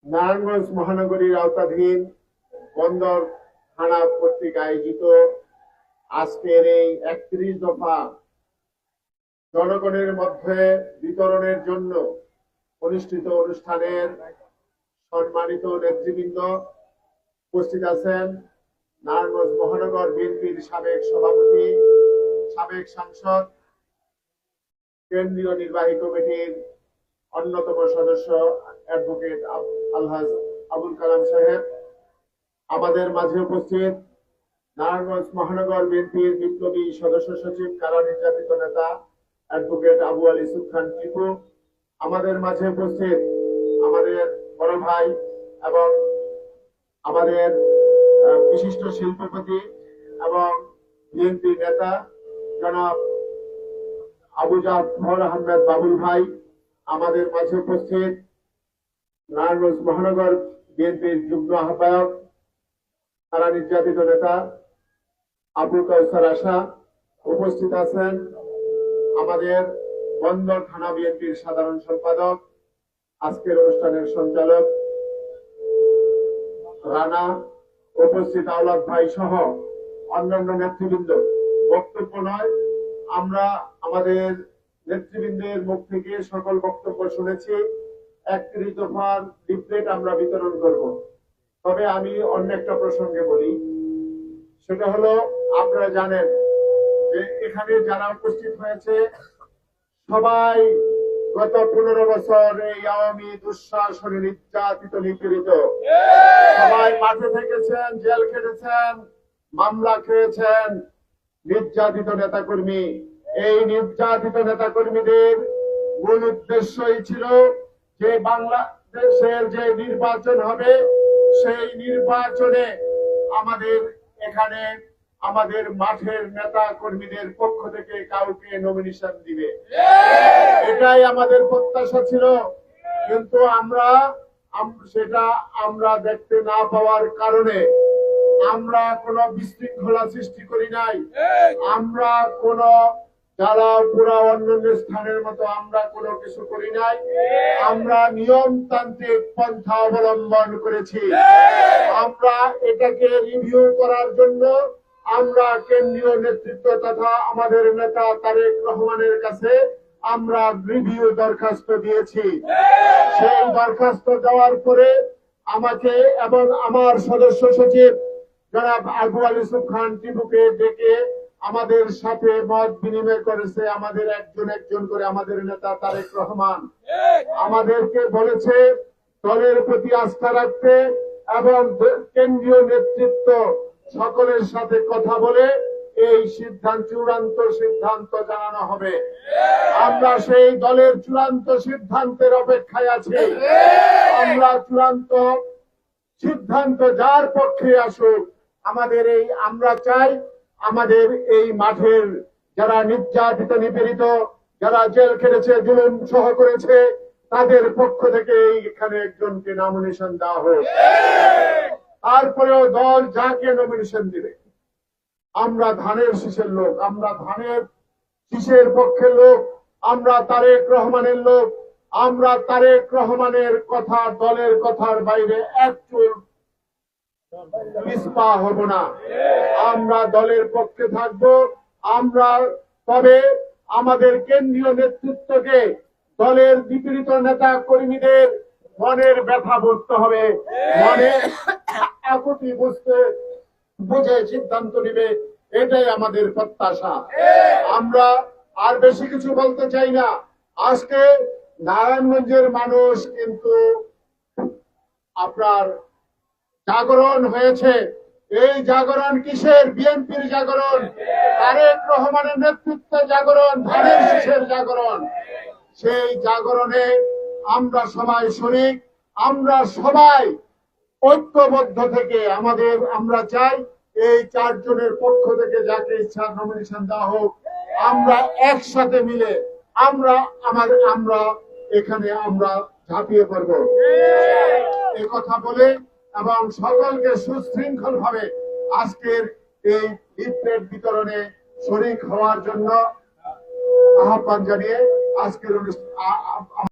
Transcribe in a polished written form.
নারায়ণগঞ্জ মহানগরীর আওতাধীন বন্দর থানা কর্তৃক আয়োজিত আজকের এই ৩১ দফা জনগণের মধ্যে বিতরণের জন্য অনুষ্ঠিত অনুষ্ঠানের সম্মানিত নেতৃবৃন্দ উপস্থিত আছেন। নারায়ণগঞ্জ মহানগর বিএনপির সাবেক সভাপতি, সাবেক সাংসদ, কেন্দ্রীয় নির্বাহী কমিটির অন্যতম সদস্য অ্যাডভোকেট আলহাজ আবুল কালাম সাহেব, আমাদের মাঝে উপস্থিত নারায়ণগঞ্জ মহানগর বিএনপির বিপ্লবী সদস্য সচিব, কারা নির্যাতিত নেতা অ্যাডভোকেট আবু আলী সুখান টিপু, আমাদের মাঝে উপস্থিত আমাদের বড় ভাই এবং আমাদের বিশিষ্ট শিল্পপতি এবং বিএনপি নেতা জনাব আবু জাফর আহমেদ বাবুল ভাই, আমাদের মাঝে উপস্থিত নারায়ণগঞ্জ মহানগর বিএনপির যুগ্ম আহ্বায়ক, তারা নির্যাতিত নেতা আবু কাউসার আশা, উপস্থিত আছেন আমাদের বন্দর থানা বিএনপির সাধারণ সম্পাদক, আজকের অনুষ্ঠানের সঞ্চালক রানা, উপস্থিত আওলাদ ভাই সহ অন্যান্য নেতৃবৃন্দ। বক্তব্য নয়, আমরা আমাদের নেতৃবৃন্দের মুখ থেকে সকল বক্তব্য শুনেছি। ৩১ দফার লিফলেট আমরা বিতরণ করব। তবে আমি অন্য একটা প্রসঙ্গে বলি, সেটা হলো আপনারা জানেন যে এখানে যারা উপস্থিত হয়েছে সবাই গত 15 বছর এই আওয়ামী দুঃশাসনে নির্যাতিত নিপীড়িত, সবাই মাঠে থেকেছেন, জেল খেটেছেন, মামলা খেয়েছেন, নির্যাতিত নেতাকর্মী। এই নির্যাতিত নেতাকর্মীদের মূল উদ্দেশ্যই ছিল যে বাংলাদেশের যে নির্বাচন হবে সেই নির্বাচনে আমাদের এখানে আমাদের মাঠের নেতা কর্মীদের পক্ষ থেকে কাউকে নমিনেশন দিবে, এটাই আমাদের প্রত্যাশা ছিল। কিন্তু সেটা আমরা দেখতে না পাওয়ার কারণে আমরা কোনো বিশৃঙ্খলা সৃষ্টি করি নাই, আমরা কোনো জ্বালাপোড়া অন্যান্য স্থানের মতো আমরা কোনো কিছু করি নাই। আমরা নিয়মতান্ত্রিক পন্থা অবলম্বন করেছি। আমরা এটাকে রিভিউ করার জন্য আমরা কেন্দ্রীয় নেতৃত্ব তথা আমাদের নেতা তারেক রহমানের কাছে আমরা রিভিউ দরখাস্ত দিয়েছি। সেই দরখাস্ত দেওয়ার পরে আমাকে এবং আমার সদস্য সচিব জনাব আবু আলী সুখান টিপুকে ডেকে আমাদের সাথে মত বিনিময় করেছে আমাদের একজন একজন করে আমাদের নেতা তারেক রহমান। আমাদেরকে বলেছে দলের প্রতি আস্থা রাখতে এবং কেন্দ্রীয় নেতৃত্ব সকলের সাথে কথা বলে এই চূড়ান্ত সিদ্ধান্ত জানানো হবে। আমরা সেই দলের চূড়ান্ত সিদ্ধান্তের অপেক্ষায় আছি। আমরা চূড়ান্ত সিদ্ধান্ত যার পক্ষে আসুক, আমরা চাই আমাদের এই মাঠের যারা নির্যাতিত নিপীড়িত, যারা জেল খেটেছে, জুলুম সহ করেছে, তাদের পক্ষ থেকে এখানে একজনকে নমিনেশন দেওয়া হোক। তারপরেও দল যাকে নমিনেশন দিবে, আমরা ধানের শীষের লোক, আমরা ধানের শীষের পক্ষের লোক, আমরা তারেক রহমানের লোক। আমরা তারেক রহমানের কথা, দলের কথার বাইরে এক চুল পিছপা হব না। আমরা দলের পক্ষে থাকব। তবে আমাদের কেন্দ্রীয় নেতৃত্বকে দলের নিপীড়িত নেতা কর্মীদের মনের ব্যথা বুঝতে হবে, মনে আকুতি বুঝে সিদ্ধান্ত নিবে, এটাই আমাদের প্রত্যাশা। আমরা আর বেশি কিছু বলতে চাই না। আজকে নারায়ণগঞ্জের মানুষ কিন্তু আপনার জাগরণ হয়েছে। এই জাগরণ কিসের? বিএনপির জাগরণ, তারেক রহমানের নেতৃত্বে জাগরণ, ধানের শীষের জাগরণ। সেই জাগরণে আমরা সবাই শরিক। আমরা সবাই ঐক্যবদ্ধ থেকে আমরা চাই এই 4 জনের পক্ষ থেকে যাকে ইচ্ছা নমিনেশন দেওয়া হোক, আমরা একসাথে মিলে আমরা এখানে ঝাঁপিয়ে পড়ব। এই কথা বলে এবং সকলকে সুশৃঙ্খল ভাবে আজকের এই লিফলেট বিতরণে শরিক হওয়ার জন্য আহ্বান জানিয়ে আজকের অনুষ্ঠান